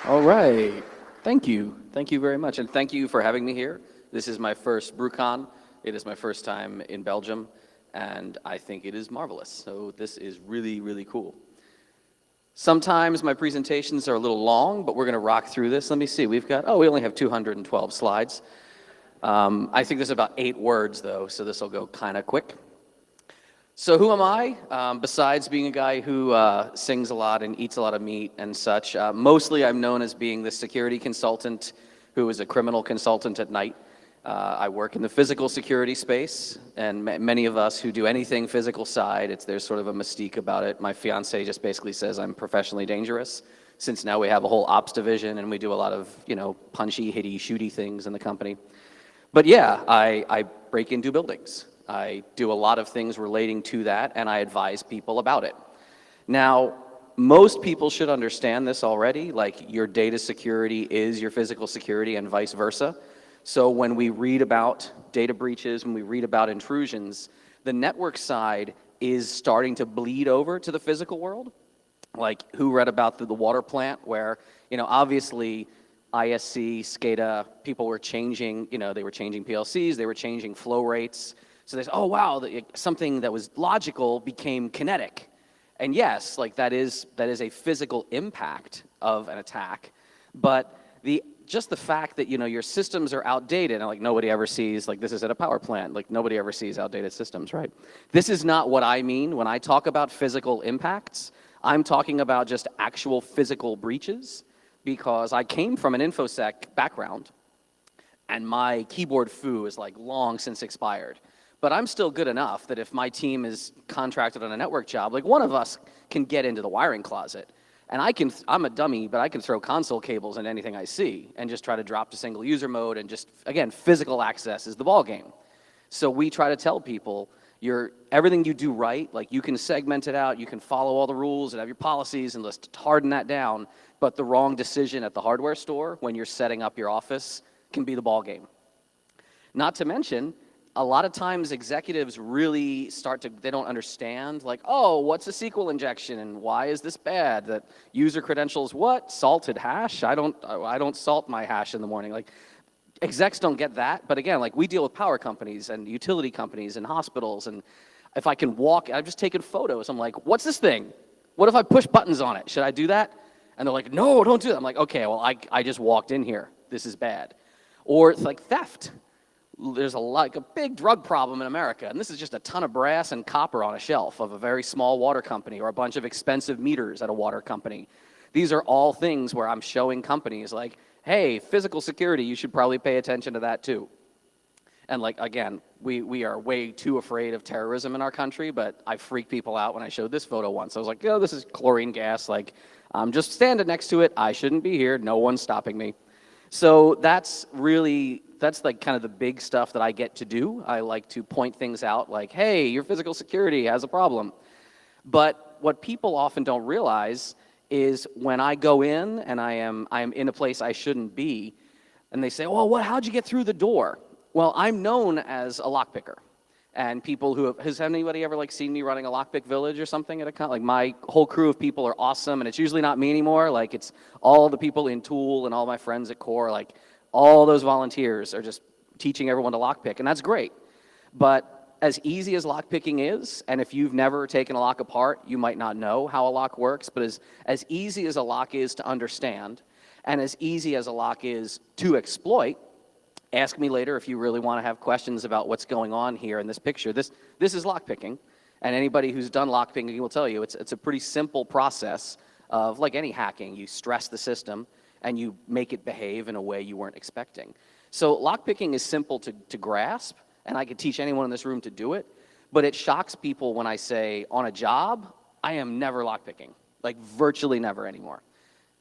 All right. Thank you. Thank you very much. And thank you for having me here. This is my first BruCON. It is my first time in Belgium, and I think it is marvelous. So this is really, really cool. Sometimes my presentations are a little long, but we're going to rock through this. Let me see. We only have 212 slides. I think there's about 8 words, though, so this will go kind of quick. So who am I? Besides being a guy who sings a lot and eats a lot of meat and such, mostly I'm known as being the security consultant who is a criminal consultant at night. I work in the physical security space, and many of us who do anything physical side, there's sort of a mystique about it. My fiance just basically says I'm professionally dangerous, since now we have a whole ops division and we do a lot of, punchy, hitty, shooty things in the company. But yeah, I break into buildings. I do a lot of things relating to that, and I advise people about it. Now, most people should understand this already, like your data security is your physical security and vice versa. So when we read about data breaches, when we read about intrusions, the network side is starting to bleed over to the physical world. Like, who read about the water plant where, obviously ISC, SCADA, people were changing, they were changing PLCs, they were changing flow rates. So they say, oh wow, something that was logical became kinetic. And yes, like that is a physical impact of an attack. But just the fact that your systems are outdated, and like nobody ever sees, like this is at a power plant, like nobody ever sees outdated systems, right? This is not what I mean when I talk about physical impacts. I'm talking about just actual physical breaches, because I came from an infosec background, and my keyboard foo is like long since expired. But I'm still good enough that if my team is contracted on a network job, like one of us can get into the wiring closet. And I'm a dummy, but I can throw console cables in anything I see and just try to drop to single user mode, and just, again, physical access is the ball game. So we try to tell people, everything you do right, like you can segment it out, you can follow all the rules and have your policies and let's harden that down, but the wrong decision at the hardware store when you're setting up your office can be the ball game. Not to mention, a lot of times executives really they don't understand, like, oh, what's a SQL injection and why is this bad? That user credentials, what? Salted hash? I don't salt my hash in the morning. Like, execs don't get that, but again, like we deal with power companies and utility companies and hospitals, and if I can I've just taken photos, I'm like, what's this thing? What if I push buttons on it? Should I do that? And they're like, no, don't do that. I'm like, okay, well, I just walked in here. This is bad. Or it's like theft. There's a big drug problem in America, and this is just a ton of brass and copper on a shelf of a very small water company, or a bunch of expensive meters at a water company. These are all things where I'm showing companies like, hey, physical security, you should probably pay attention to that too. And like, again, we are way too afraid of terrorism in our country, but I freaked people out when I showed this photo once. I was like, this is chlorine gas, like, I'm just standing next to it, I shouldn't be here, no one's stopping me. So that's like kind of the big stuff that I get to do. I like to point things out like, hey, your physical security has a problem. But what people often don't realize is when I go in and I am in a place I shouldn't be, and they say, well, how'd you get through the door? Well, I'm known as a lockpicker. And people has anybody ever like seen me running a lockpick village or something at like my whole crew of people are awesome, and it's usually not me anymore. Like, it's all the people in Tool and all my friends at Core, like all those volunteers are just teaching everyone to lockpick, and that's great. But as easy as lockpicking is, and if you've never taken a lock apart, you might not know how a lock works, but as easy as a lock is to understand, and as easy as a lock is to exploit, ask me later if you really want to have questions about what's going on here in this picture. This is lockpicking, and anybody who's done lockpicking will tell you it's a pretty simple process of, like any hacking, you stress the system and you make it behave in a way you weren't expecting. So lockpicking is simple to grasp, and I could teach anyone in this room to do it, but it shocks people when I say, on a job, I am never lockpicking, like virtually never anymore.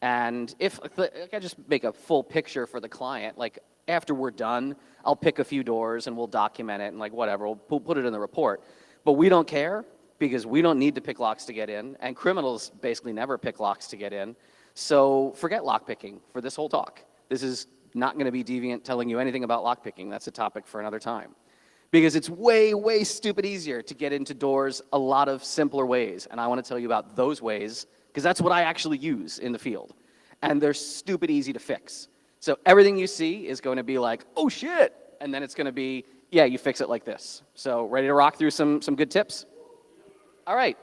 And if I just make a full picture for the client, like after we're done, I'll pick a few doors and we'll document it and like whatever, we'll put it in the report. But we don't care because we don't need to pick locks to get in, and criminals basically never pick locks to get in. So forget lockpicking for this whole talk. This is not going to be Deviant telling you anything about lockpicking. That's a topic for another time. Because it's way, way stupid easier to get into doors a lot of simpler ways. And I want to tell you about those ways because that's what I actually use in the field. and they're stupid easy to fix. So everything you see is going to be like, oh shit, and then it's going to be, yeah, you fix it like this. So ready to rock through some good tips? All right.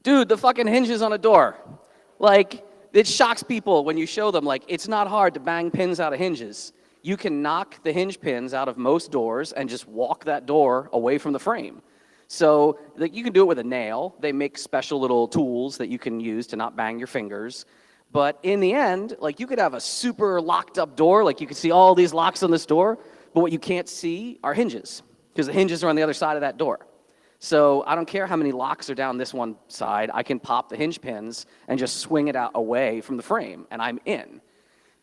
Dude, the fucking hinges on a door. Like, it shocks people when you show them, like, it's not hard to bang pins out of hinges. You can knock the hinge pins out of most doors and just walk that door away from the frame. So like, you can do it with a nail. They make special little tools that you can use to not bang your fingers. But in the end, like, you could have a super locked up door, like you can see all these locks on this door, but what you can't see are hinges, because the hinges are on the other side of that door. So I don't care how many locks are down this one side, I can pop the hinge pins and just swing it out away from the frame, and I'm in.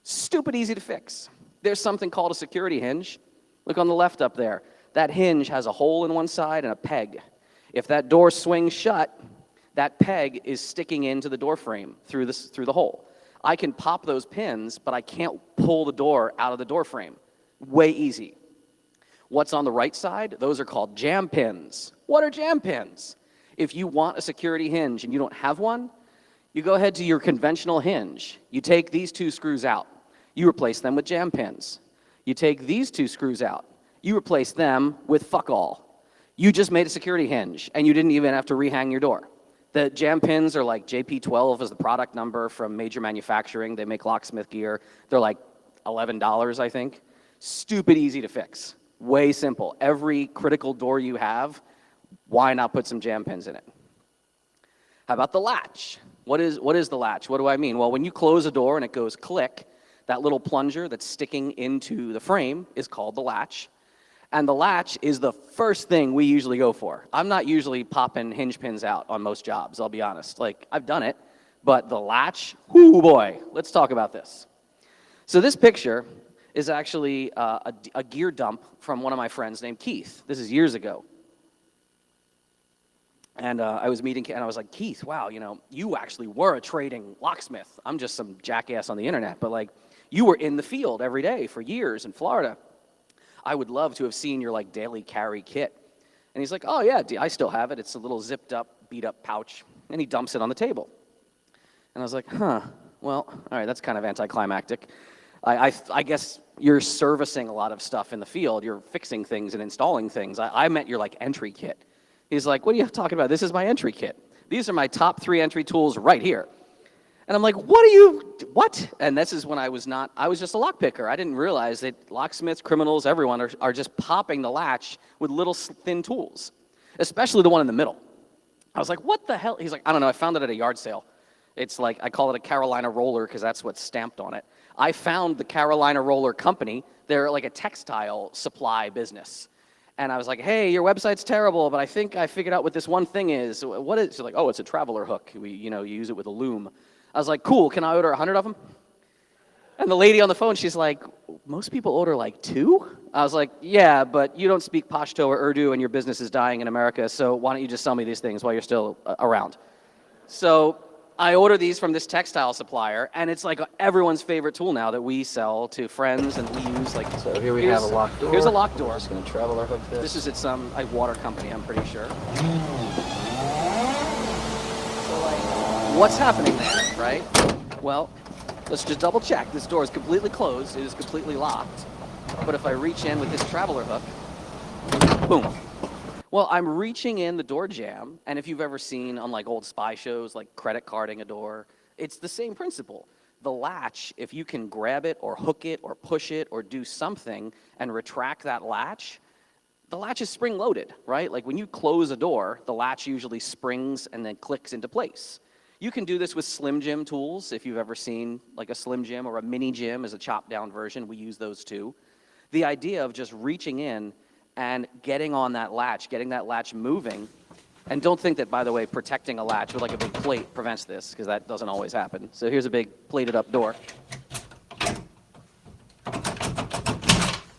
Stupid easy to fix. There's something called a security hinge. Look on the left up there. That hinge has a hole in one side and a peg. If that door swings shut, that peg is sticking into the door frame through the hole. I can pop those pins, but I can't pull the door out of the door frame. Way easy. What's on the right side? Those are called jam pins. What are jam pins? If you want a security hinge and you don't have one, you go ahead to your conventional hinge. You take these two screws out. You replace them with jam pins. You take these two screws out. You replace them with fuck all. You just made a security hinge, and you didn't even have to rehang your door. The jam pins are like JP12 is the product number from major manufacturing. They make locksmith gear. They're like $11, I think. Stupid easy to fix. Way simple. Every critical door you have, why not put some jam pins in it? How about the latch? What is the latch? What do I mean? Well, when you close a door and it goes click, that little plunger that's sticking into the frame is called the latch. And the latch is the first thing we usually go for. I'm not usually popping hinge pins out on most jobs, I'll be honest. Like, I've done it, but the latch, whoo boy, let's talk about this. So this picture is actually a gear dump from one of my friends named Keith. This is years ago. And I was meeting, and I was like, Keith, wow, you know, you actually were a trading locksmith. I'm just some jackass on the internet, but like, you were in the field every day for years in Florida. I would love to have seen your like daily carry kit. And he's like, oh yeah, I still have it. It's a little zipped up, beat up pouch. And he dumps it on the table. And I was like, huh, well, all right, that's kind of anticlimactic. I guess you're servicing a lot of stuff in the field. You're fixing things and installing things. I meant your like entry kit. He's like, what are you talking about? This is my entry kit. These are my top 3 entry tools right here. And I'm like, what? And this is when I was just a lockpicker. I didn't realize that locksmiths, criminals, everyone are just popping the latch with little thin tools, especially the one in the middle. I was like, what the hell? He's like, I don't know, I found it at a yard sale. It's like, I call it a Carolina roller because that's what's stamped on it. I found the Carolina Roller Company. They're like a textile supply business. And I was like, hey, your website's terrible, but I think I figured out what this one thing is. What is it? She's like, oh, it's a traveler hook. You use it with a loom. I was like, cool, can I order 100 of them? And the lady on the phone, she's like, most people order like 2? I was like, yeah, but you don't speak Pashto or Urdu and your business is dying in America, so why don't you just sell me these things while you're still around? So I order these from this textile supplier, and it's like everyone's favorite tool now that we sell to friends and we use. Like, so here we have a locked door. Here's a locked door. I'm just going to traveler hook this. This is at some water company, I'm pretty sure. So like, what's happening there, right? Well, let's just double check. This door is completely closed. It is completely locked. But if I reach in with this traveler hook, boom. Well, I'm reaching in the door jamb, and if you've ever seen on like old spy shows, like credit carding a door, it's the same principle. The latch, if you can grab it or hook it or push it or do something and retract that latch, the latch is spring-loaded, right? Like when you close a door, the latch usually springs and then clicks into place. You can do this with Slim Jim tools. If you've ever seen like a Slim Jim or a Mini Jim as a chopped-down version, we use those too. The idea of just reaching in and getting on that latch, getting that latch moving. And don't think that, by the way, protecting a latch with like a big plate prevents this, because that doesn't always happen. So here's a big plated up door.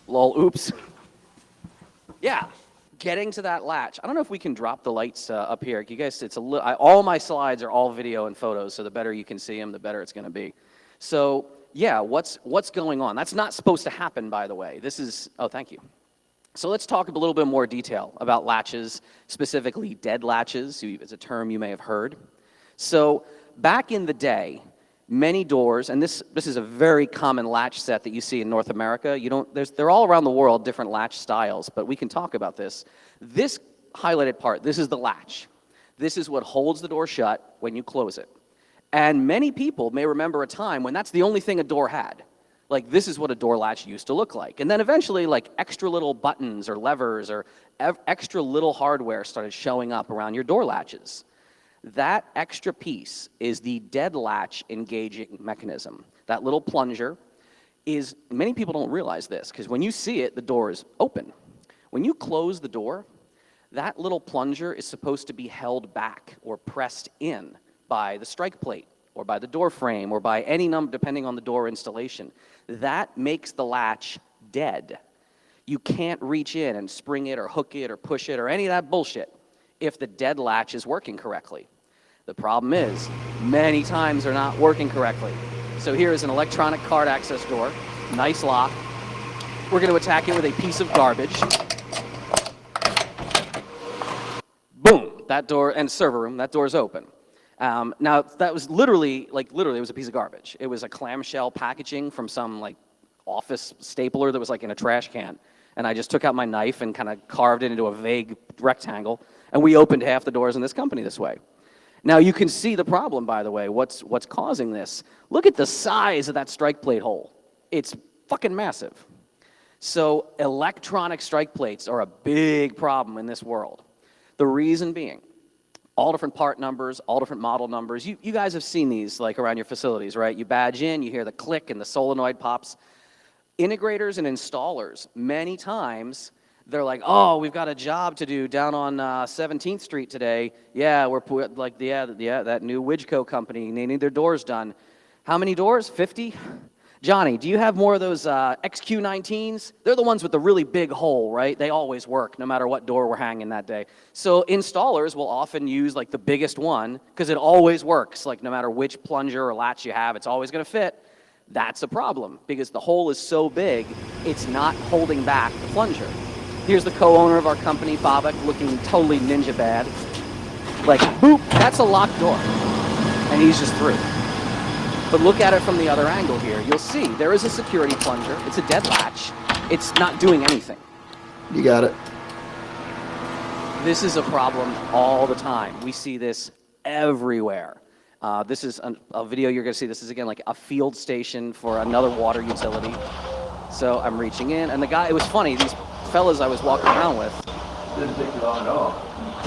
Lol, oops. Yeah, getting to that latch. I don't know if we can drop the lights up here. You guys, it's all my slides are all video and photos, so the better you can see them, the better it's gonna be. So yeah, what's going on? That's not supposed to happen, by the way. This is, oh, thank you. So let's talk a little bit more detail about latches, specifically dead latches. It's a term you may have heard. So back in the day, Many doors, and this is a very common latch set that you see in North America. They're all around the world, different latch styles, but we can talk about this. This highlighted part, this is the latch. This is what holds the door shut when you close it. And many people may remember a time when that's the only thing a door had. Like, this is what a door latch used to look like. And then eventually, like, extra little buttons or levers or extra little hardware started showing up around your door latches. That extra piece is the dead latch engaging mechanism. That little plunger is, many people don't realize this, because when you see it, the door is open. When you close the door, that little plunger is supposed to be held back or pressed in by the strike plate or by the door frame or by any number, depending on the door installation. That makes the latch dead. You can't reach in and spring it or hook it or push it or any of that bullshit if the dead latch is working correctly. The problem is, many times they're not working correctly. So here is an electronic card access door, nice lock. We're going to attack it with a piece of garbage. Boom, that door, and server room, that door's open. Now, that was literally, it was a piece of garbage. It was a clamshell packaging from some, like, office stapler that was, like, in a trash can. And I just took out my knife and kind of carved it into a vague rectangle, and we opened half the doors in this company this way. Now, you can see the problem, by the way, what's causing this. Look at the size of that strike plate hole. It's fucking massive. So electronic strike plates are a big problem in this world. The reason being, all different part numbers, all different model numbers. You guys have seen these, like, around your facilities, right? You badge in, you hear the click and the solenoid pops. Integrators and installers, many times, they're like, oh, we've got a job to do down on 17th Street today. Yeah, we're like, that new Widgeco company, they need their doors done. How many doors? 50? Johnny, do you have more of those XQ19s? They're the ones with the really big hole, right? They always work, no matter what door we're hanging that day. So installers will often use, like, the biggest one, because it always works. Like, no matter which plunger or latch you have, it's always going to fit. That's a problem, because the hole is so big, it's not holding back the plunger. Here's the co-owner of our company, Bobak, looking totally ninja bad. Like, boop, that's a locked door. And he's just through. But look at it from the other angle here. You'll see there is a security plunger. It's a dead latch. It's not doing anything. You got it. This is a problem all the time. We see this everywhere. This is a video you're going to see. This is, again, like a field station for another water utility. So I'm reaching in, and the guy, it was funny, these fellas I was walking around with. Didn't take you long at all.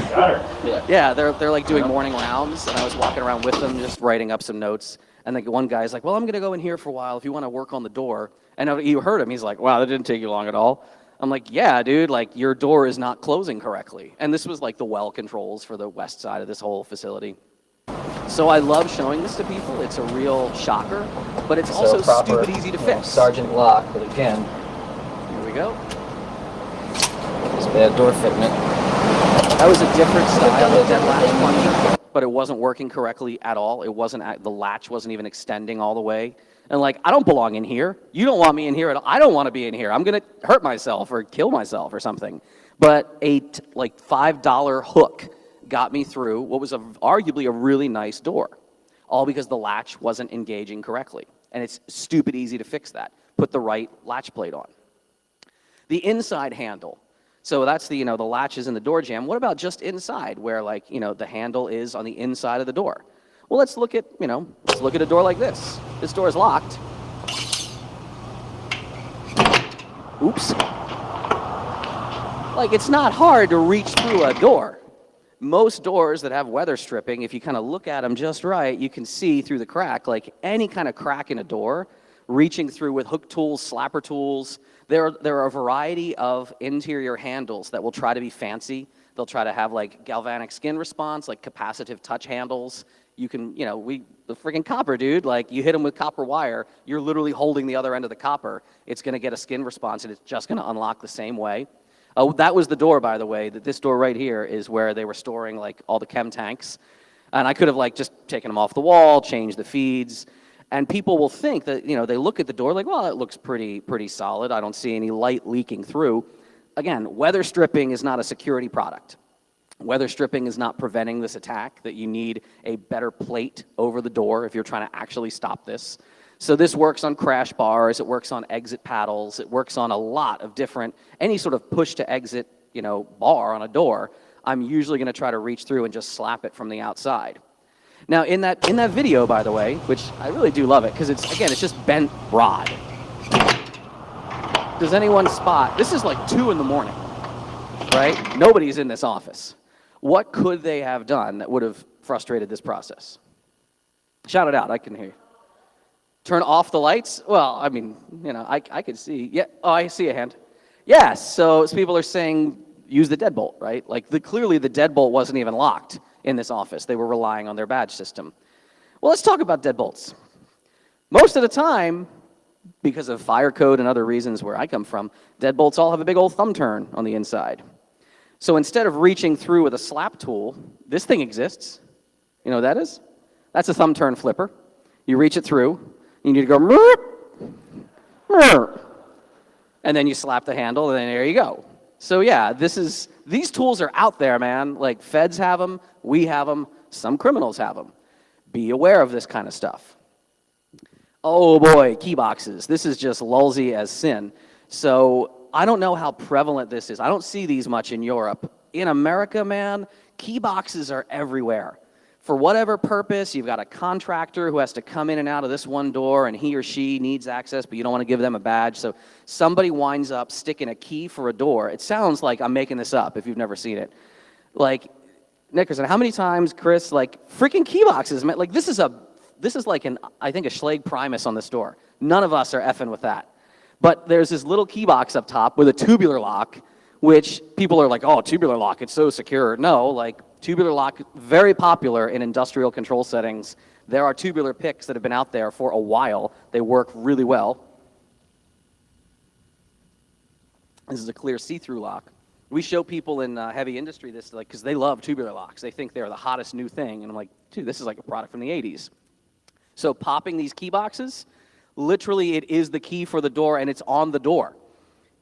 Got her. Yeah, they're like doing morning rounds, and I was walking around with them, just writing up some notes. And the one guy's like, well, I'm going to go in here for a while if you want to work on the door. And you heard him. He's like, wow, that didn't take you long at all. I'm like, yeah, dude, like, your door is not closing correctly. And this was like the well controls for the west side of this whole facility. So I love showing this to people. It's a real shocker, but it's also stupid easy to fix. Sergeant lock, but again, Here we go. it's bad door fitment. That was a different style of dead latch plunger, but it wasn't working correctly at all. It wasn't, the latch wasn't even extending all the way. And, like, I don't belong in here. You don't want me in here at all. I don't want to be in here. I'm going to hurt myself or kill myself or something. But a like $5 hook got me through what was arguably a really nice door, all because the latch wasn't engaging correctly. And it's stupid easy to fix that. Put the right latch plate on. The inside handle. So that's the, the latch is in the door jamb. What about just inside where, like, the handle is on the inside of the door? Well, let's look at, let's look at a door like this. This door is locked. Oops. Like, it's not hard to reach through a door. Most doors that have weather stripping, if you kind of look at them just right, you can see through the crack. Like, any kind of crack in a door, reaching through with hook tools, slapper tools. There are a variety of interior handles that will try to be fancy. They'll try to have, like, galvanic skin response, like capacitive touch handles. You can, the freaking copper, dude, like, you hit them with copper wire, you're literally holding the other end of the copper. It's going to get a skin response, and it's just going to unlock the same way. That was the door, by the way. This door right here is where they were storing, like, all the chem tanks. And I could have, like, just taken them off the wall, changed the feeds. And people will think that, they look at the door like, well, it looks pretty solid. I don't see any light leaking through. Again, weather stripping is not a security product. Weather stripping is not preventing this attack, that you need a better plate over the door if you're trying to actually stop this. So this works on crash bars, it works on exit paddles, it works on a lot of different, any sort of push to exit, bar on a door. I'm usually going to try to reach through and just slap it from the outside. Now in that video, by the way, which I really do love it, because it's just bent rod. Does anyone spot, this is like 2 in the morning, right? Nobody's in this office. What could they have done that would have frustrated this process? Shout it out, I can hear you. Turn off the lights? Well, I mean, I could see. Yeah, oh, I see a hand. Yes, so people are saying use the deadbolt, right? Like clearly the deadbolt wasn't even locked in this office. They were relying on their badge system. Well, let's talk about deadbolts. Most of the time, because of fire code and other reasons where I come from, deadbolts all have a big old thumb turn on the inside. So instead of reaching through with a slap tool, this thing exists. You know what that is? That's a thumb turn flipper. You reach it through, you need to go, and then you slap the handle, and then there you go. So yeah, these tools are out there, man. Like feds have them, we have them, some criminals have them. Be aware of this kind of stuff. Oh boy, key boxes. This is just lulzy as sin. So I don't know how prevalent this is. I don't see these much in Europe. In America, man, key boxes are everywhere. For whatever purpose, you've got a contractor who has to come in and out of this one door, and he or she needs access, but you don't want to give them a badge. So somebody winds up sticking a key for a door. It sounds like I'm making this up if you've never seen it. Like, Nickerson, how many times, Chris, like freaking key boxes, man, like this is like I think a Schlage Primus on this door. None of us are effing with that. But there's this little key box up top with a tubular lock, which people are like, oh, tubular lock, it's so secure. No, like tubular lock, very popular in industrial control settings. There are tubular picks that have been out there for a while. They work really well. This is a clear see-through lock. We show people in heavy industry this, like, because they love tubular locks. They think they're the hottest new thing. And I'm like, dude, this is like a product from the 80s. So popping these key boxes, literally it is the key for the door, and it's on the door.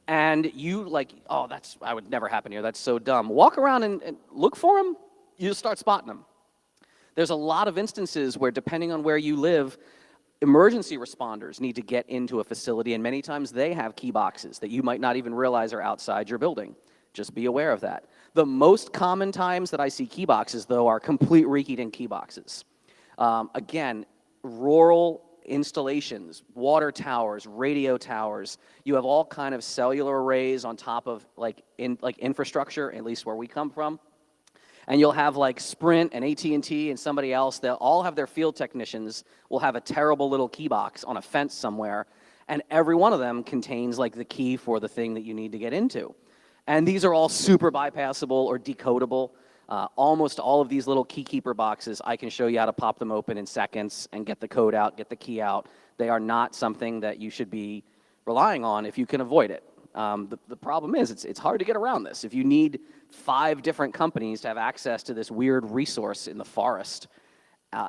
And you like, oh, I would never happen here. That's so dumb. Walk around and look for them. You'll start spotting them. There's a lot of instances where, depending on where you live, emergency responders need to get into a facility, and many times they have key boxes that you might not even realize are outside your building. Just be aware of that. The most common times that I see key boxes, though, are complete reek-eating key boxes. Again, rural installations, water towers, radio towers. You have all kind of cellular arrays on top of like infrastructure, at least where we come from. And you'll have like Sprint and AT&T and somebody else. They'll all have their field technicians will have a terrible little key box on a fence somewhere, and every one of them contains like the key for the thing that you need to get into. And these are all super bypassable or decodable. Almost all of these little key keeper boxes, I can show you how to pop them open in seconds and get the code out, get the key out. They are not something that you should be relying on if you can avoid it. The problem is it's hard to get around this. If you need 5 different companies to have access to this weird resource in the forest,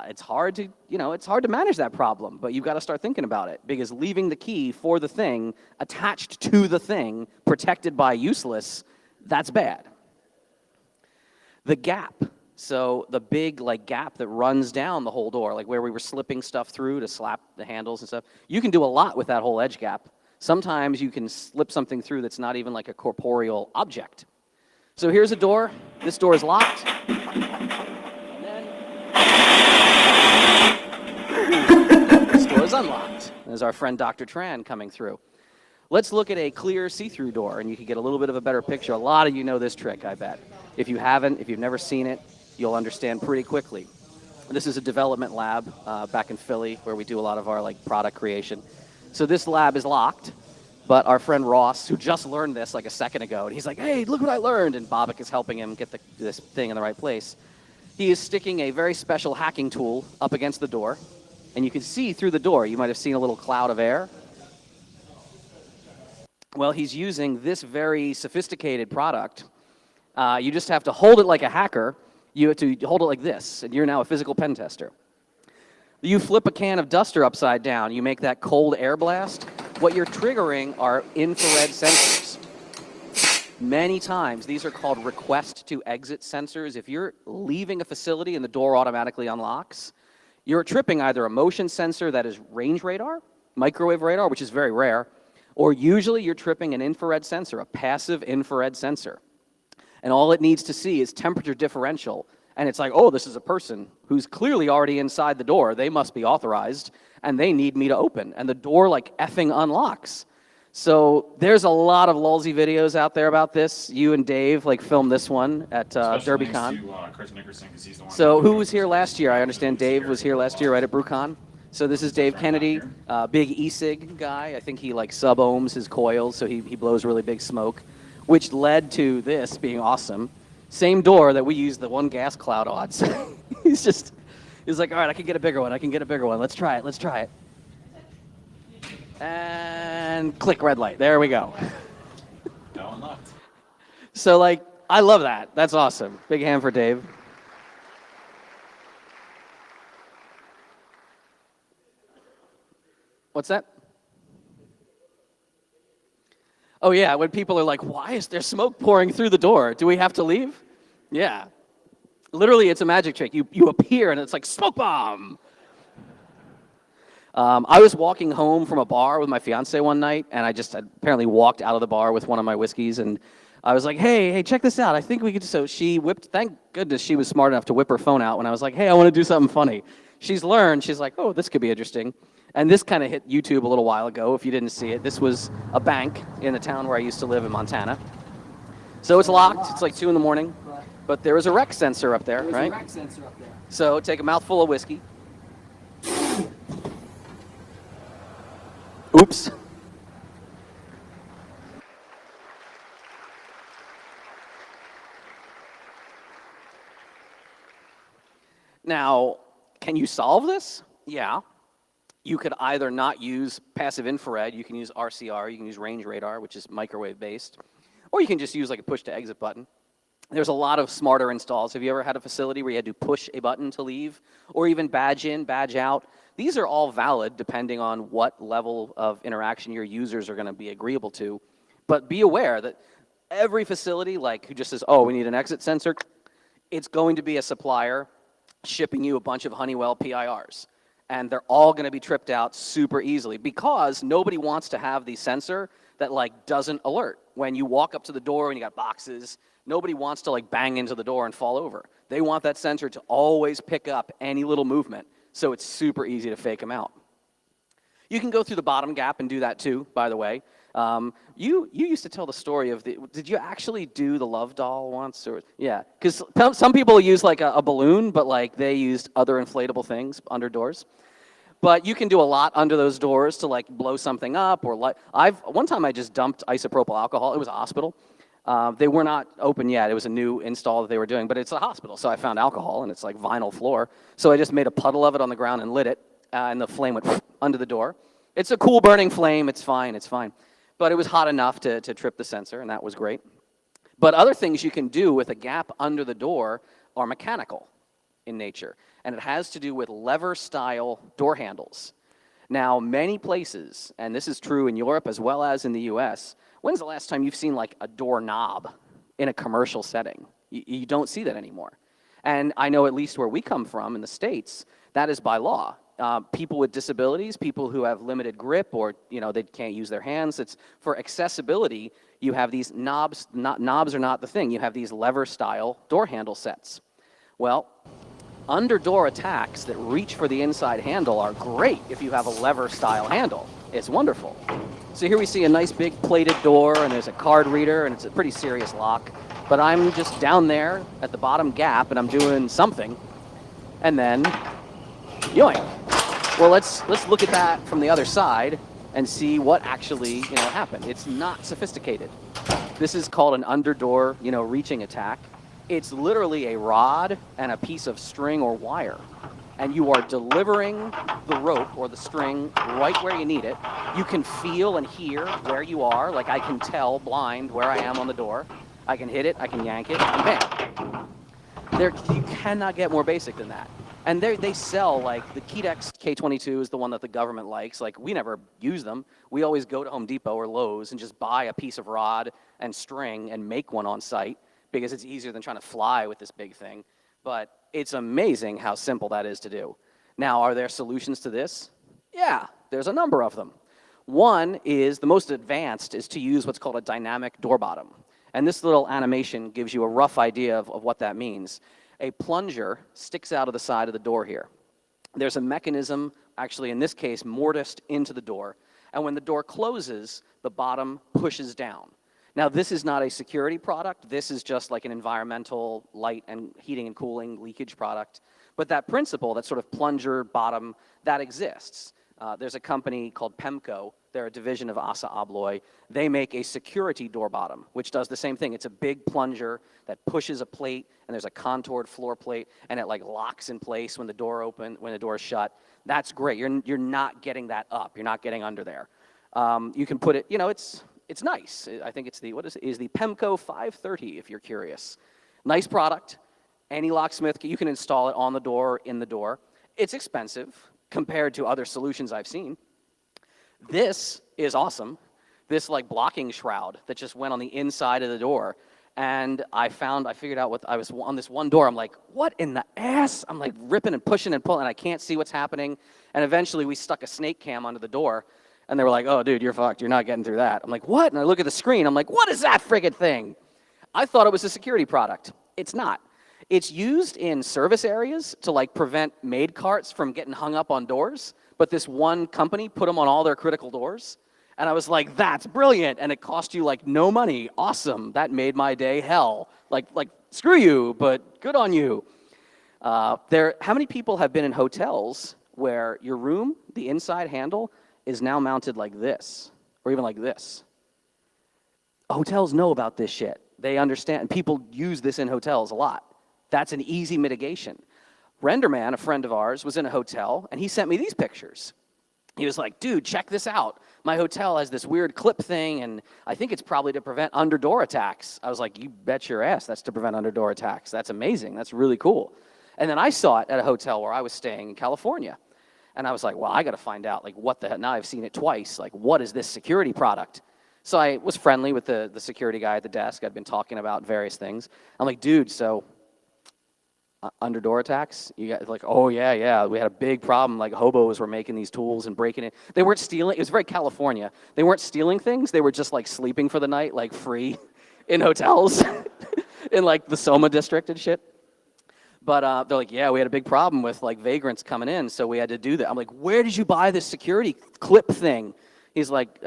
it's hard to manage that problem, but you've got to start thinking about it, because leaving the key for the thing, attached to the thing, protected by useless, that's bad. The gap, so the big like gap that runs down the whole door, like where we were slipping stuff through to slap the handles and stuff, you can do a lot with that whole edge gap. Sometimes you can slip something through that's not even like a corporeal object. So here's a door. This door is locked. And then this door is unlocked. There's our friend Dr. Tran coming through. Let's look at a clear see-through door, and you can get a little bit of a better picture. A lot of you know this trick, I bet. If you haven't, if you've never seen it, you'll understand pretty quickly. This is a development lab back in Philly where we do a lot of our like product creation. So this lab is locked, but our friend Ross, who just learned this like a second ago, and he's like, hey, look what I learned, and Bobak is helping him get this thing in the right place. He is sticking a very special hacking tool up against the door, and you can see through the door. You might have seen a little cloud of air. Well, he's using this very sophisticated product. You just have to hold it like a hacker. You have to hold it like this, and you're now a physical pen tester. You flip a can of duster upside down. You make that cold air blast. What you're triggering are infrared sensors. Many times, these are called request to exit sensors. If you're leaving a facility and the door automatically unlocks, you're tripping either a motion sensor that is range radar, microwave radar, which is very rare, or usually you're tripping an infrared sensor, a passive infrared sensor. And all it needs to see is temperature differential. And it's like, oh, this is a person who's clearly already inside the door. They must be authorized, and they need me to open. And the door, like, effing unlocks. So there's a lot of lulzy videos out there about this. You and Dave, like, filmed this one at DerbyCon. So who was here last year? I understand Dave was here last year, right, at BruCON? So this is Dave Kennedy, big e-cig guy. I think he, like, sub-ohms his coils, so he blows really big smoke, which led to this being awesome. Same door that we use the one gas cloud odds. he's like, all right, I can get a bigger one. Let's try it. And click red light. There we go. Now unlocked. So, like, I love that. That's awesome. Big hand for Dave. What's that? Oh, yeah, when people are like, why is there smoke pouring through the door? Do we have to leave? Yeah. Literally, it's a magic trick. You appear, and it's like, smoke bomb! I was walking home from a bar with my fiance one night, and I just apparently walked out of the bar with one of my whiskeys, and I was like, hey, check this out. I think we could. So she whipped, thank goodness she was smart enough to whip her phone out when I was like, hey, I want to do something funny. She's learned, she's like, oh, this could be interesting. And this kind of hit YouTube a little while ago, if you didn't see it. This was a bank in the town where I used to live in Montana. So it's locked, it's like 2 in the morning, but there was a rec sensor up there, right? So take a mouthful of whiskey. Oops. Now, can you solve this? Yeah. You could either not use passive infrared, you can use RCR, you can use range radar, which is microwave based, or you can just use like a push to exit button. There's a lot of smarter installs. Have you ever had a facility where you had to push a button to leave, or even badge in, badge out? These are all valid depending on what level of interaction your users are going to be agreeable to. But be aware that every facility, like who just says, oh, we need an exit sensor, it's going to be a supplier shipping you a bunch of Honeywell PIRs. And they're all going to be tripped out super easily because nobody wants to have the sensor that like doesn't alert. When you walk up to the door and you got boxes, nobody wants to like bang into the door and fall over. They want that sensor to always pick up any little movement, so it's super easy to fake them out. You can go through the bottom gap and do that too, by the way. You used to tell the story of did you actually do the love doll once? Or yeah, because some people use like a balloon, but like they used other inflatable things under doors. But you can do a lot under those doors to like blow something up or one time I just dumped isopropyl alcohol. It was a hospital. They were not open yet. It was a new install that they were doing, but it's a hospital. So I found alcohol and it's like vinyl floor. So I just made a puddle of it on the ground and lit it, and the flame went under the door. It's a cool burning flame. It's fine. But it was hot enough to trip the sensor, and that was great. But other things you can do with a gap under the door are mechanical in nature, and it has to do with lever-style door handles. Now, many places, and this is true in Europe as well as in the US, when's the last time you've seen like a doorknob in a commercial setting? You don't see that anymore. And I know at least where we come from in the States, that is by law. People with disabilities, people who have limited grip or they can't use their hands. It's for accessibility. You have these knobs. Knobs are not the thing. You have these lever-style door handle sets. Well, under-door attacks that reach for the inside handle are great if you have a lever-style handle. It's wonderful. So here we see a nice big plated door, and there's a card reader, and it's a pretty serious lock. But I'm just down there at the bottom gap, and I'm doing something, and then yoink. Well, let's look at that from the other side and see what actually happened. It's not sophisticated. This is called an under-door reaching attack. It's literally a rod and a piece of string or wire, and you are delivering the rope or the string right where you need it. You can feel and hear where you are. Like I can tell blind where I am on the door. I can hit it, I can yank it, and bam. You cannot get more basic than that. And they sell, like, the Kedex K22 is the one that the government likes. Like, we never use them. We always go to Home Depot or Lowe's and just buy a piece of rod and string and make one on site because it's easier than trying to fly with this big thing. But it's amazing how simple that is to do. Now, are there solutions to this? Yeah, there's a number of them. One is, the most advanced, is to use what's called a dynamic door bottom. And this little animation gives you a rough idea of what that means. A plunger sticks out of the side of the door here. There's a mechanism, actually in this case, mortised into the door. And when the door closes, the bottom pushes down. Now, this is not a security product. This is just like an environmental light and heating and cooling leakage product. But that principle, that sort of plunger bottom, that exists. There's a company called Pemco. They're a division of Assa Abloy. They make a security door bottom, which does the same thing. It's a big plunger that pushes a plate, and there's a contoured floor plate, and it like locks in place when the door is shut. That's great. You're not getting that up. You're not getting under there. You can put it, you know, it's nice. I think it's the Pemco 530, if you're curious. Nice product. Any locksmith, you can install it on the door, in the door. It's expensive compared to other solutions I've seen. This is awesome. This like blocking shroud that just went on the inside of the door. And I figured out what I was on this one door. I'm like, what in the ass? I'm like ripping and pushing and pulling, and I can't see what's happening. And eventually we stuck a snake cam onto the door, and they were like, oh, dude, you're fucked. You're not getting through that. I'm like, what? And I look at the screen. I'm like, what is that friggin' thing? I thought it was a security product. It's not. It's used in service areas to like prevent maid carts from getting hung up on doors, but this one company put them on all their critical doors, and I was like, that's brilliant, and it cost you like no money. Awesome. That made my day hell. Like screw you, but good on you. How many people have been in hotels where your room, the inside handle, is now mounted like this, or even like this? Hotels know about this shit. They understand, and people use this in hotels a lot. That's an easy mitigation. Renderman, a friend of ours, was in a hotel, and he sent me these pictures. He was like, dude, check this out. My hotel has this weird clip thing, and I think it's probably to prevent under-door attacks. I was like, you bet your ass that's to prevent under-door attacks. That's amazing. That's really cool. And then I saw it at a hotel where I was staying in California. And I was like, well, I got to find out, like, what the hell? Now I've seen it twice. Like, what is this security product? So I was friendly with the security guy at the desk. I'd been talking about various things. I'm like, dude, so under-door attacks? You got like, oh, yeah. We had a big problem. Like, hobos were making these tools and breaking it. They weren't stealing. It was very California. They weren't stealing things. They were just, like, sleeping for the night, like, free in hotels in, like, the Soma district and shit. But they're like, yeah, we had a big problem with, like, vagrants coming in, so we had to do that. I'm like, where did you buy this security clip thing? He's like,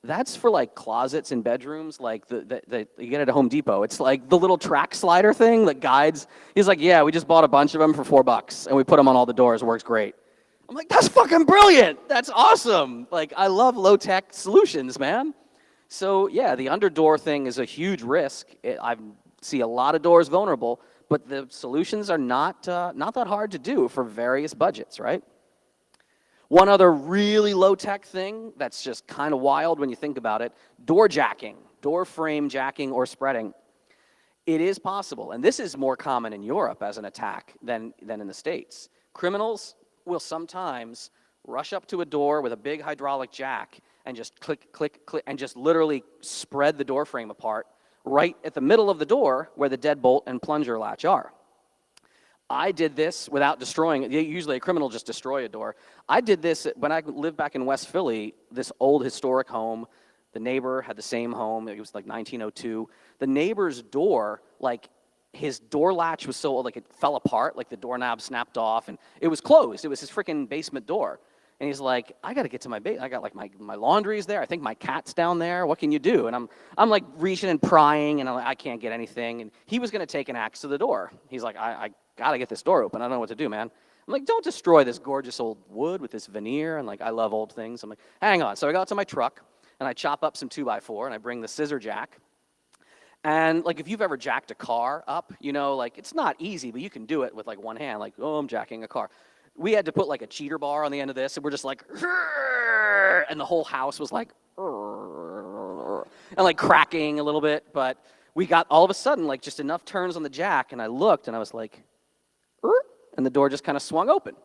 that's for, like, closets in bedrooms, like, you get it at Home Depot. It's like the little track slider thing that guides. He's like, yeah, we just bought a bunch of them for $4, and we put them on all the doors. Works great. I'm like, that's fucking brilliant. That's awesome. Like, I love low-tech solutions, man. So, yeah, the under-door thing is a huge risk. I see a lot of doors vulnerable, but the solutions are not that hard to do for various budgets, right? One other really low-tech thing that's just kind of wild when you think about it, door jacking, door frame jacking or spreading. It is possible, and this is more common in Europe as an attack than in the States. Criminals will sometimes rush up to a door with a big hydraulic jack and just click, click, click, and just literally spread the door frame apart right at the middle of the door where the deadbolt and plunger latch are. I did this without destroying it. Usually a criminal just destroy a door. I did this when I lived back in West Philly, this old historic home. The neighbor had the same home. It was like 1902. The neighbor's door, like his door latch was so old, like it fell apart, like the doorknob snapped off, and it was closed. It was his freaking basement door. And he's like, I got to get to my basement. I got like my laundry's there. I think my cat's down there. What can you do? And I'm like reaching and prying, and I'm like, I can't get anything. And he was going to take an axe to the door. He's like, I got to get this door open. I don't know what to do, man. I'm like, don't destroy this gorgeous old wood with this veneer. And like, I love old things. I'm like, hang on. So I got to my truck, and I chop up some 2x4, and I bring the scissor jack. And like, if you've ever jacked a car up, you know, like it's not easy, but you can do it with like one hand. Like, oh, I'm jacking a car. We had to put like a cheater bar on the end of this, and we're just like, and the whole house was like, and like cracking a little bit. But we got all of a sudden like just enough turns on the jack, and I looked, and I was like, and the door just kind of swung open.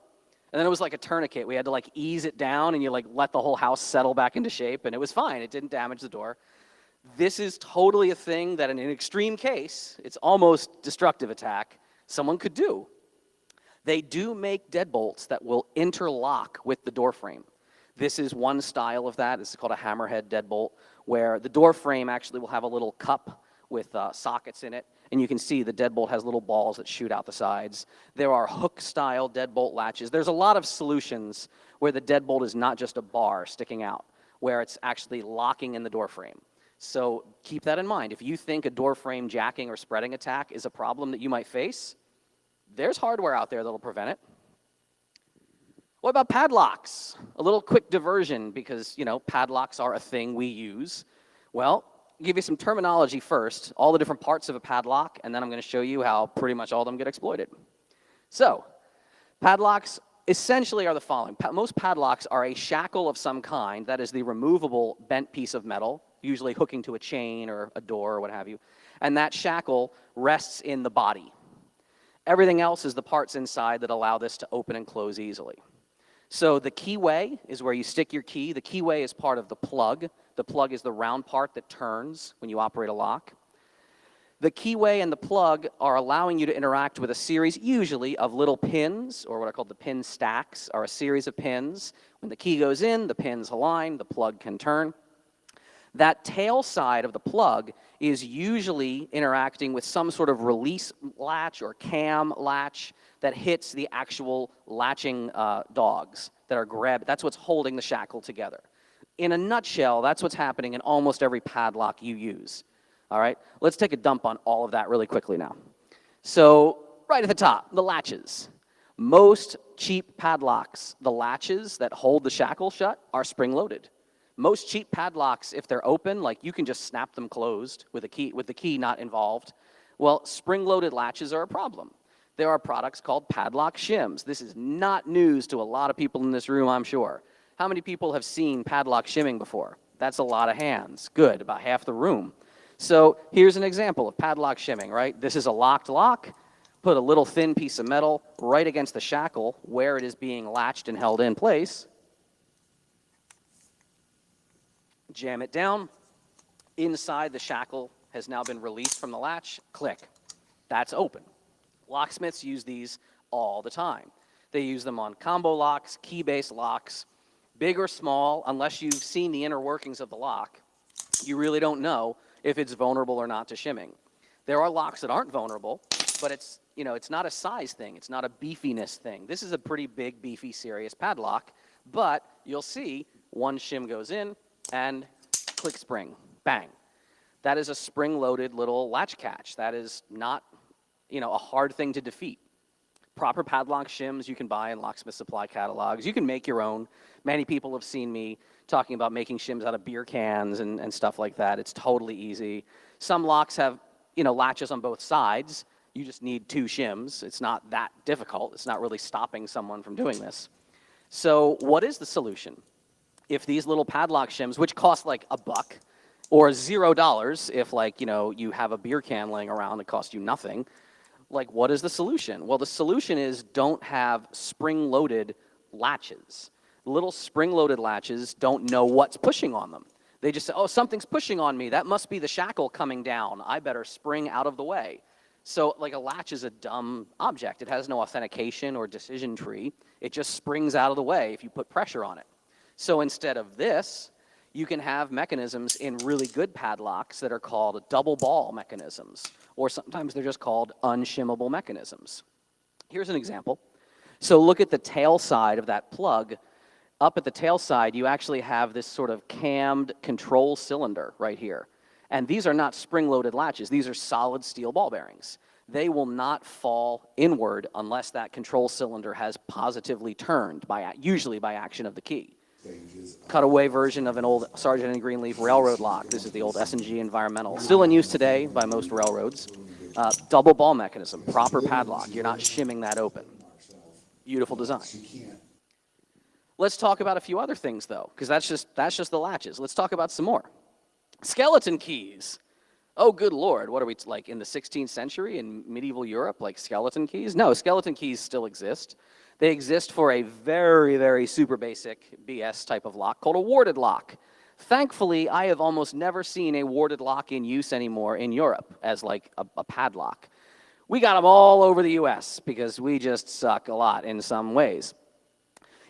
And then it was like a tourniquet. We had to like ease it down, and you like let the whole house settle back into shape, and it was fine. It didn't damage the door. This is totally a thing that in an extreme case, it's almost destructive attack, someone could do. They do make deadbolts that will interlock with the door frame. This is one style of that. This is called a hammerhead deadbolt, where the door frame actually will have a little cup with sockets in it, and you can see the deadbolt has little balls that shoot out the sides. There are hook-style deadbolt latches. There's a lot of solutions where the deadbolt is not just a bar sticking out, where it's actually locking in the door frame. So keep that in mind. If you think a door frame jacking or spreading attack is a problem that you might face, there's hardware out there that'll prevent it. What about padlocks? A little quick diversion because, you know, padlocks are a thing we use. Well, I'll give you some terminology first, all the different parts of a padlock, and then I'm going to show you how pretty much all of them get exploited. So, padlocks essentially are the following. Most padlocks are a shackle of some kind, that is the removable bent piece of metal, usually hooking to a chain or a door or what have you, and that shackle rests in the body. Everything else is the parts inside that allow this to open and close easily. So the keyway is where you stick your key. The keyway is part of the plug. The plug is the round part that turns when you operate a lock. The keyway and the plug are allowing you to interact with a series, usually, of little pins, or what are called the pin stacks, are a series of pins. When the key goes in, the pins align, the plug can turn. That tail side of the plug is usually interacting with some sort of release latch or cam latch that hits the actual latching dogs that are grabbed. That's what's holding the shackle together. In a nutshell, that's what's happening in almost every padlock you use. All right, let's take a dump on all of that really quickly now. So right at the top, the latches. Most cheap padlocks, the latches that hold the shackle shut are spring-loaded. Most cheap padlocks, if they're open, like you can just snap them closed with the key not involved. Well, spring-loaded latches are a problem. There are products called padlock shims. This is not news to a lot of people in this room, I'm sure. How many people have seen padlock shimming before? That's a lot of hands. Good, about half the room. So here's an example of padlock shimming, right? This is a locked lock. Put a little thin piece of metal right against the shackle where it is being latched and held in place. Jam it down. Inside the shackle has now been released from the latch. Click. That's open. Locksmiths use these all the time. They use them on combo locks, key-based locks, big or small. Unless you've seen the inner workings of the lock, you really don't know if it's vulnerable or not to shimming. There are locks that aren't vulnerable, but it's not a size thing. It's not a beefiness thing. This is a pretty big, beefy, serious padlock, but you'll see one shim goes in and click spring, bang. That is a spring-loaded little latch catch. That is not, a hard thing to defeat. Proper padlock shims you can buy in locksmith supply catalogs. You can make your own. Many people have seen me talking about making shims out of beer cans and stuff like that. It's totally easy. Some locks have, latches on both sides. You just need two shims. It's not that difficult. It's not really stopping someone from doing this. So what is the solution? If these little padlock shims, which cost like $1 or $0 if you have a beer can laying around that costs you nothing, what is the solution? Well, the solution is don't have spring-loaded latches. Little spring-loaded latches don't know what's pushing on them. They just say, oh, something's pushing on me. That must be the shackle coming down. I better spring out of the way. So a latch is a dumb object. It has no authentication or decision tree. It just springs out of the way if you put pressure on it. So instead of this, you can have mechanisms in really good padlocks that are called double ball mechanisms, or sometimes they're just called unshimmable mechanisms. Here's an example. So look at the tail side of that plug. Up at the tail side, you actually have this sort of cammed control cylinder right here. And these are not spring-loaded latches. These are solid steel ball bearings. They will not fall inward unless that control cylinder has positively turned, usually by action of the key. Cutaway version of an old Sargent and Greenleaf railroad lock. This is the old S&G Environmental. Still in use today by most railroads. Double ball mechanism, proper padlock. You're not shimming that open. Beautiful design. Let's talk about a few other things, though, because that's just the latches. Let's talk about some more. Skeleton keys. Oh, good Lord. What are we, in the 16th century in medieval Europe, skeleton keys? No, skeleton keys still exist. They exist for a very, very super basic BS type of lock called a warded lock. Thankfully, I have almost never seen a warded lock in use anymore in Europe as like a padlock. We got them all over the US because we just suck a lot in some ways.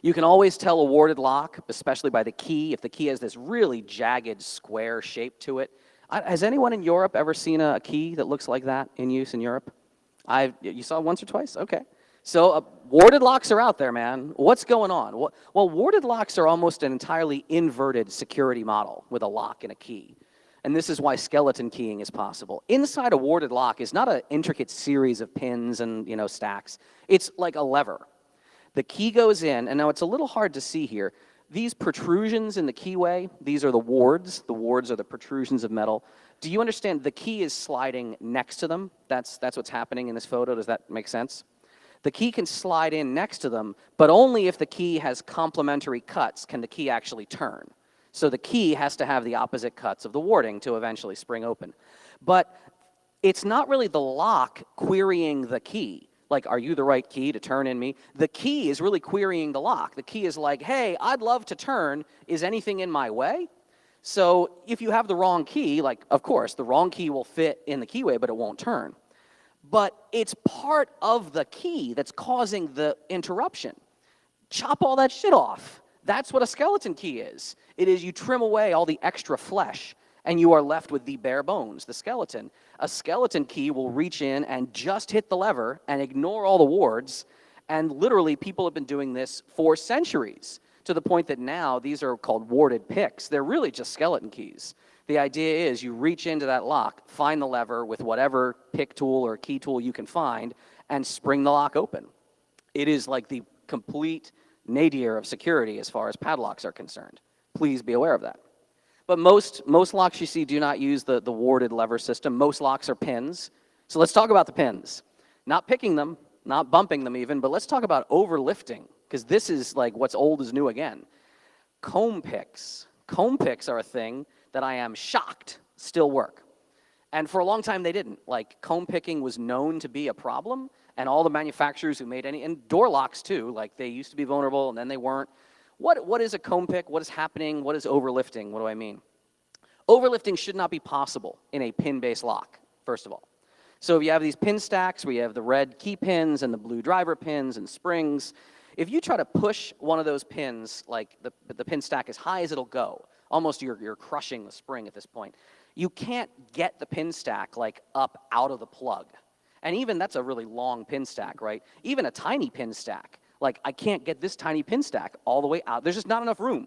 You can always tell a warded lock, especially by the key, if the key has this really jagged square shape to it. Has anyone in Europe ever seen a key that looks like that in use in Europe? You saw it once or twice? Okay. So warded locks are out there, man. What's going on? Well, warded locks are almost an entirely inverted security model with a lock and a key. And this is why skeleton keying is possible. Inside a warded lock is not an intricate series of pins and stacks. It's like a lever. The key goes in, and now it's a little hard to see here. These protrusions in the keyway, these are the wards. The wards are the protrusions of metal. Do you understand the key is sliding next to them? That's what's happening in this photo. Does that make sense? The key can slide in next to them, but only if the key has complementary cuts can the key actually turn. So the key has to have the opposite cuts of the warding to eventually spring open. But it's not really the lock querying the key. Like, are you the right key to turn in me? The key is really querying the lock. The key is like, hey, I'd love to turn. Is anything in my way? So if you have the wrong key, like, of course, the wrong key will fit in the keyway, but it won't turn. But it's part of the key that's causing the interruption. Chop all that shit off. That's what a skeleton key is. It is you trim away all the extra flesh, and you are left with the bare bones, the skeleton. A skeleton key will reach in and just hit the lever and ignore all the wards, and literally people have been doing this for centuries, to the point that now these are called warded picks. They're really just skeleton keys. The idea is you reach into that lock, find the lever with whatever pick tool or key tool you can find, and spring the lock open. It is like the complete nadir of security as far as padlocks are concerned. Please be aware of that. But most locks you see do not use the warded lever system. Most locks are pins. So let's talk about the pins. Not picking them, not bumping them even, but let's talk about overlifting, because this is like what's old is new again. Comb picks. Comb picks are a thing that I am shocked still work. And for a long time they didn't. Like, comb picking was known to be a problem, and all the manufacturers who made any, and door locks too, like they used to be vulnerable and then they weren't. What is a comb pick? What is happening? What is overlifting? What do I mean? Overlifting should not be possible in a pin-based lock, first of all. So if you have these pin stacks where you have the red key pins and the blue driver pins and springs, if you try to push one of those pins, like the pin stack as high as it'll go, almost you're crushing the spring at this point, you can't get the pin stack like up out of the plug. And even that's a really long pin stack, right? Even a tiny pin stack, like I can't get this tiny pin stack all the way out. There's just not enough room.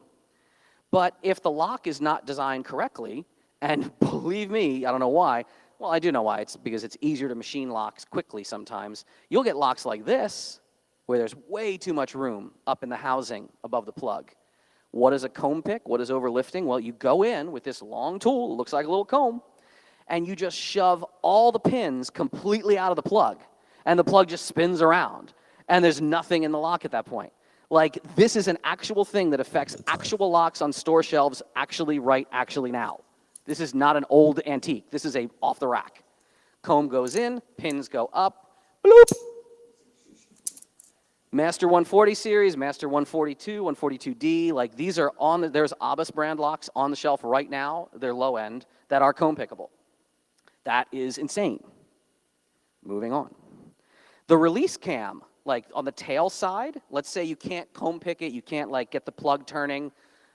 But if the lock is not designed correctly, and believe me, I don't know why, well, I do know why. It's because it's easier to machine locks quickly sometimes. You'll get locks like this, where there's way too much room up in the housing above the plug. What is a comb pick? What is overlifting? Well, you go in with this long tool, it looks like a little comb, and you just shove all the pins completely out of the plug, and the plug just spins around, and there's nothing in the lock at that point. Like, this is an actual thing that affects actual locks on store shelves actually now. This is not an old antique. This is a off the rack. Comb goes in, pins go up, bloop. Master 140 series, Master 142, 142D, like these are there's Abbas brand locks on the shelf right now, they're low end, that are comb pickable. That is insane. Moving on. The release cam, like on the tail side, let's say you can't comb pick it, you can't like get the plug turning.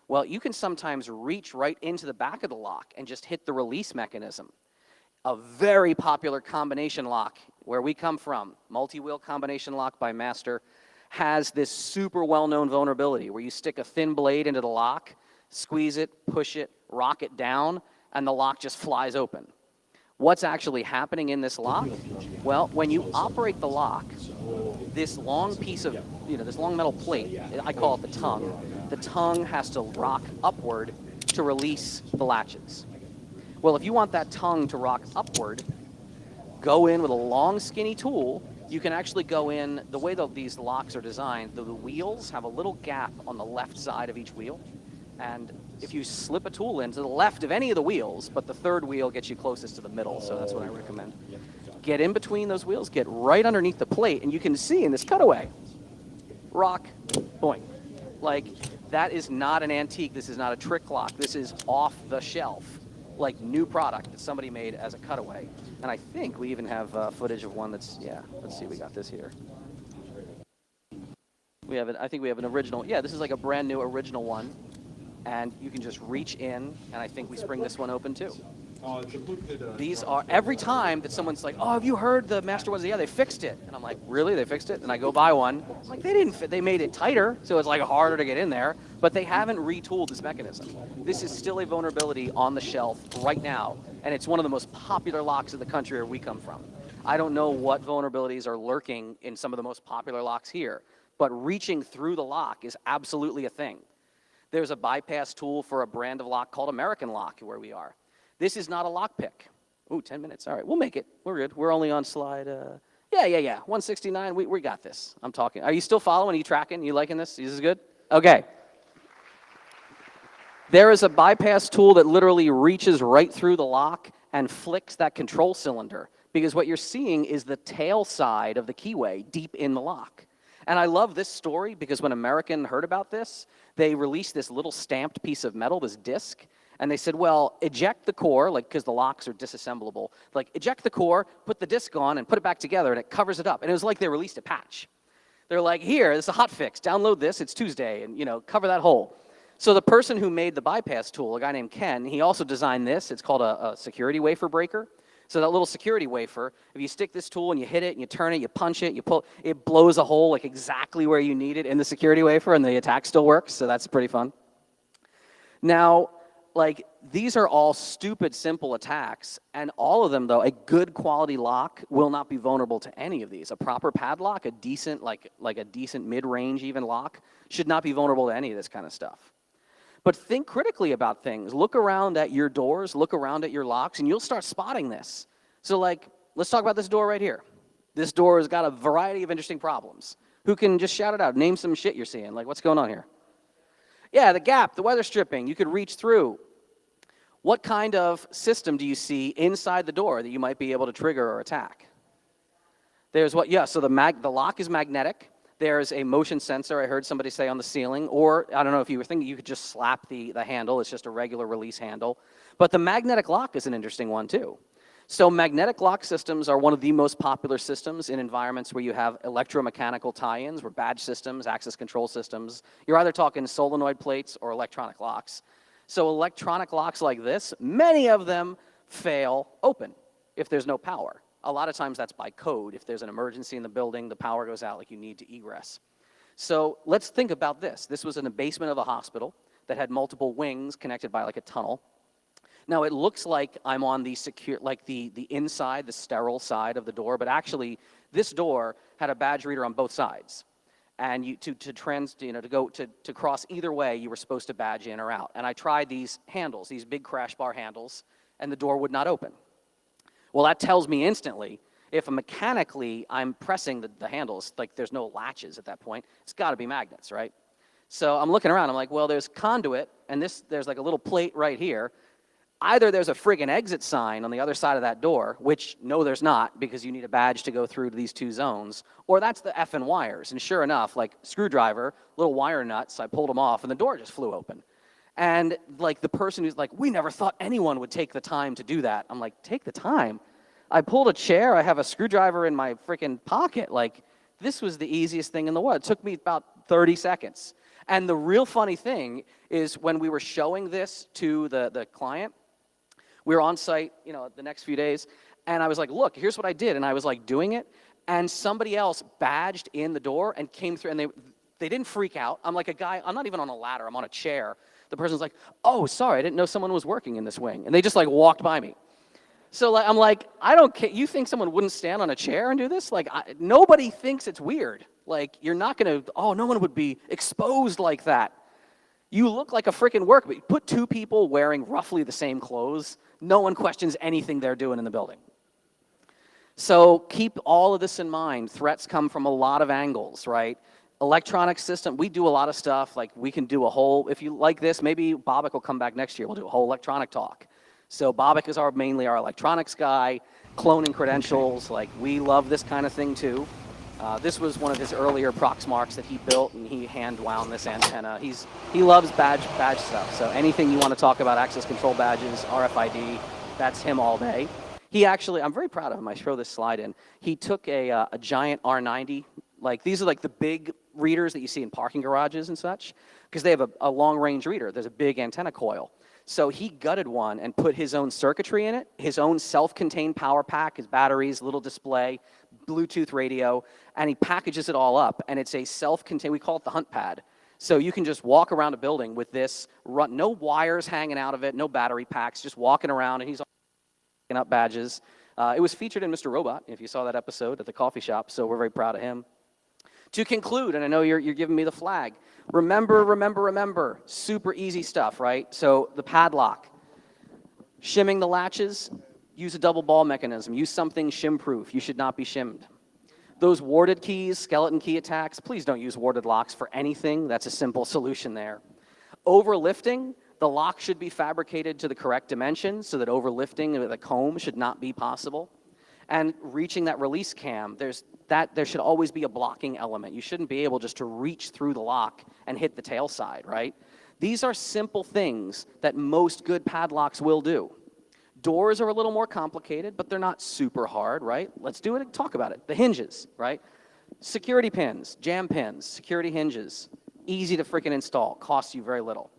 Well, you can sometimes reach right into the back of the lock and just hit the release mechanism. A very popular combination lock where we come from, multi-wheel combination lock by Master, has this super well-known vulnerability where you stick a thin blade into the lock, squeeze it, push it, rock it down, and the lock just flies open. What's actually happening in this lock? Well, when you operate the lock, this long piece of, this long metal plate, I call it the tongue has to rock upward to release the latches. Well, if you want that tongue to rock upward, go in with a long, skinny tool. You can actually go in, the way that these locks are designed, the wheels have a little gap on the left side of each wheel. And if you slip a tool into the left of any of the wheels, but the third wheel gets you closest to the middle, so that's what I recommend. Get in between those wheels, get right underneath the plate, and you can see in this cutaway, rock, boing. Like, That is not an antique. This is not a trick lock. This is off the shelf, like new product that somebody made as a cutaway. And I think we even have footage of one that's, yeah, let's see, we got this here. We have I think we have an original. Yeah, this is like a brand new original one. And you can just reach in, and I think we spring this one open too. These are, every time that someone's like, oh, have you heard the master ones? Yeah, they fixed it. And I'm like, really? They fixed it? And I go buy one. I'm like, they didn't fit. They made it tighter, so it's like harder to get in there. But they haven't retooled this mechanism. This is still a vulnerability on the shelf right now, and it's one of the most popular locks in the country where we come from. I don't know what vulnerabilities are lurking in some of the most popular locks here, but reaching through the lock is absolutely a thing. There's a bypass tool for a brand of lock called American Lock where we are. This is not a lockpick. Ooh, 10 minutes. All right, we'll make it. We're good. We're only on slide, yeah. 169, we got this. I'm talking. Are you still following? Are you tracking? You liking this? This is good? Okay. There is a bypass tool that literally reaches right through the lock and flicks that control cylinder, because what you're seeing is the tail side of the keyway deep in the lock. And I love this story because when American heard about this, they released this little stamped piece of metal, this disc, and they said, well, eject the core, like, because the locks are disassemblable. Like, eject the core, put the disc on, and put it back together, and it covers it up. And it was like they released a patch. They're like, here, this is a hot fix. Download this. It's Tuesday, and, you know, cover that hole. So the person who made the bypass tool, a guy named Ken, he also designed this. It's called a security wafer breaker. So that little security wafer, if you stick this tool and you hit it and you turn it, you punch it, you pull, it blows a hole like exactly where you need it in the security wafer, and the attack still works, so that's pretty fun. Now, like, these are all stupid, simple attacks, and all of them, though, a good quality lock will not be vulnerable to any of these. A proper padlock, a decent, like a decent mid-range even lock, should not be vulnerable to any of this kind of stuff. But think critically about things. Look around at your doors, look around at your locks, and you'll start spotting this. So, like, let's talk about this door right here. This door has got a variety of interesting problems. Who can just shout it out? Name some shit you're seeing. Like, what's going on here? Yeah, the gap, the weather stripping, you could reach through. What kind of system do you see inside the door that you might be able to trigger or attack? There's what, yeah, so the lock is magnetic. There's a motion sensor, I heard somebody say, on the ceiling, or I don't know if you were thinking you could just slap the handle. It's just a regular release handle. But the magnetic lock is an interesting one too. So magnetic lock systems are one of the most popular systems in environments where you have electromechanical tie-ins, where badge systems, access control systems. You're either talking solenoid plates or electronic locks. So electronic locks like this, many of them fail open if there's no power. A lot of times that's by code. If there's an emergency in the building, the power goes out, like you need to egress. So let's think about this. This was in the basement of a hospital that had multiple wings connected by like a tunnel. Now it looks like I'm on the secure, like the inside, the sterile side of the door, but actually this door had a badge reader on both sides. And to cross either way, you were supposed to badge in or out. And I tried these handles, these big crash bar handles, and the door would not open. Well, that tells me instantly, if mechanically I'm pressing the handles, like there's no latches at that point, it's got to be magnets, right? So I'm looking around, I'm like, well, there's conduit, and there's like a little plate right here. Either there's a friggin' exit sign on the other side of that door, which no, there's not, because you need a badge to go through to these two zones, or that's the effing wires. And sure enough, like screwdriver, little wire nuts, I pulled them off, and the door just flew open. And like the person who's like, we never thought anyone would take the time to do that. I'm like, take the time? I pulled a chair, I have a screwdriver in my freaking pocket. Like, this was the easiest thing in the world. It took me about 30 seconds. And the real funny thing is when we were showing this to the client, we were on site, you know, the next few days, and I was like, look, here's what I did. And I was like doing it, and somebody else badged in the door and came through, and they didn't freak out. I'm like a guy, I'm not even on a ladder, I'm on a chair. The person's like, oh, sorry, I didn't know someone was working in this wing. And they just like walked by me. So like, I'm like, I don't care, you think someone wouldn't stand on a chair and do this? Like, nobody thinks it's weird. Like, you're not gonna, oh, no one would be exposed like that. You look like a freaking worker, but put two people wearing roughly the same clothes, no one questions anything they're doing in the building. So keep all of this in mind. Threats come from a lot of angles, right? Electronic system, we do a lot of stuff. Like, we can do a whole, if you like this, maybe Bobak will come back next year. We'll do a whole electronic talk. So Bobak is mainly our electronics guy, cloning credentials. Like, we love this kind of thing too. This was one of his earlier Proxmarks that he built, and he hand wound this antenna. He loves badge stuff, so anything you want to talk about access control badges, RFID, that's him all day. He actually, I'm very proud of him. I show this slide in. He took a giant R90. Like, these are like the big readers that you see in parking garages and such, because they have a long-range reader. There's a big antenna coil. So he gutted one and put his own circuitry in it, his own self-contained power pack, his batteries, little display, Bluetooth radio, and he packages it all up. And it's a self-contained, we call it the hunt pad. So you can just walk around a building with this, no wires hanging out of it, no battery packs, just walking around, and he's picking up badges. It was featured in Mr. Robot, if you saw that episode at the coffee shop, so we're very proud of him. To conclude, and I know you're giving me the flag, remember, super easy stuff, right? So the padlock, shimming the latches, use a double ball mechanism, use something shim-proof. You should not be shimmed. Those warded keys, skeleton key attacks, please don't use warded locks for anything. That's a simple solution there. Overlifting, the lock should be fabricated to the correct dimensions so that overlifting with a comb should not be possible. And reaching that release cam, there should always be a blocking element. You shouldn't be able just to reach through the lock and hit the tail side, right? These are simple things that most good padlocks will do. Doors are a little more complicated, but they're not super hard, right? Let's do it and talk about it. The hinges, right? Security pins, jam pins, security hinges, easy to freaking install, costs you very little.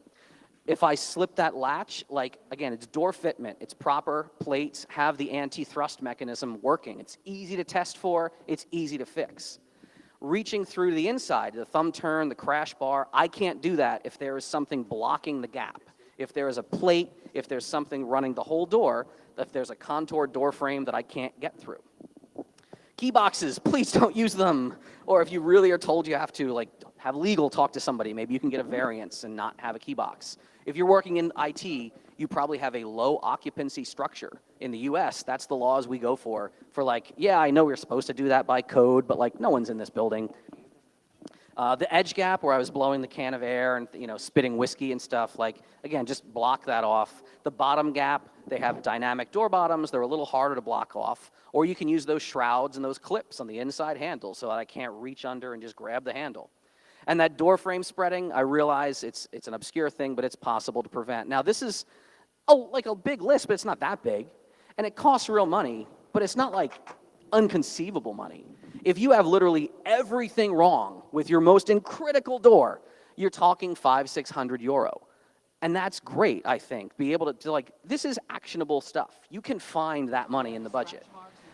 If I slip that latch, like, again, it's door fitment, it's proper plates, have the anti-thrust mechanism working. It's easy to test for, it's easy to fix. Reaching through to the inside, the thumb turn, the crash bar, I can't do that if there is something blocking the gap. If there is a plate, if there's something running the whole door, if there's a contoured door frame that I can't get through. Key boxes, please don't use them. Or if you really are told you have to, like, have legal talk to somebody, maybe you can get a variance and not have a key box. If you're working in IT, you probably have a low occupancy structure. In the US, that's the laws we go for like, yeah, I know we're supposed to do that by code, but like, no one's in this building. The edge gap where I was blowing the can of air and spitting whiskey and stuff, like, again, just block that off. The bottom gap, they have dynamic door bottoms. They're a little harder to block off. Or you can use those shrouds and those clips on the inside handle so that I can't reach under and just grab the handle. And that door frame spreading, I realize it's an obscure thing, but it's possible to prevent. Now, this is like a big list, but it's not that big. And it costs real money, but it's not like unconceivable money. If you have literally everything wrong with your most critical door, you're talking 500-600 euro. And that's great, I think. Be able to like, this is actionable stuff. You can find that money in the budget.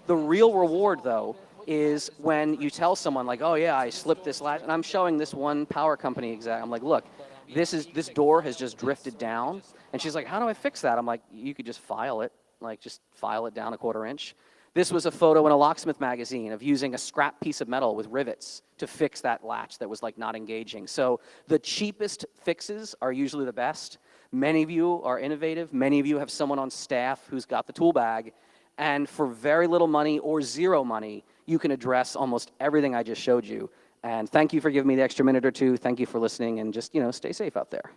The real reward, though, is when you tell someone like, oh yeah, I slipped this latch, and I'm showing this one power company exec. I'm like, look, this door has just drifted down. And she's like, how do I fix that? I'm like, you could just file it, like just file it down a 1/4 inch. This was a photo in a locksmith magazine of using a scrap piece of metal with rivets to fix that latch that was like not engaging. So the cheapest fixes are usually the best. Many of you are innovative. Many of you have someone on staff who's got the tool bag. And for very little money or zero money, you can address almost everything I just showed you. And thank you for giving me the extra minute or two. Thank you for listening, and just, stay safe out there.